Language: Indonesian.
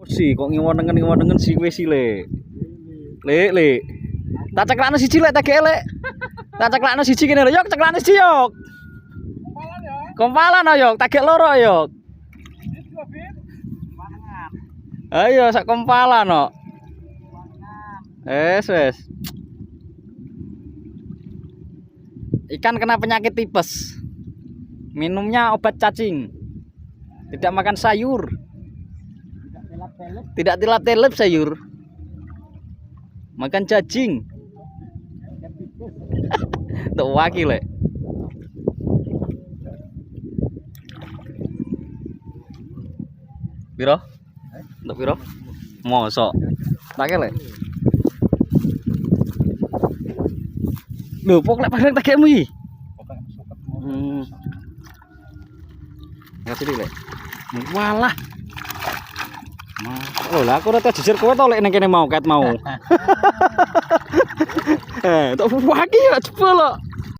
Si kok ngiwon-ngen si wis le. Le. Tak ceklakno siji lek tak lek. Tak ceklakno siji kene lho, yok ceklakno siji yok. Kompalan yok, tak loro yok. Ayo sak kompalan no. Wes. Ikan kena penyakit tipes. Minumnya obat cacing. Tidak makan sayur. Tidak tilap-tilap sayur. Makan cacing. Tuh wakil le. Piro? Untuk piro? Mosok. Tak le. Lho, pok lek padang takekmu iki. Ngasih lek. Walah. Lho lah aku ora tau jujur kowe to lek ning kene mau ket mau. Tok waki ya jebol kok.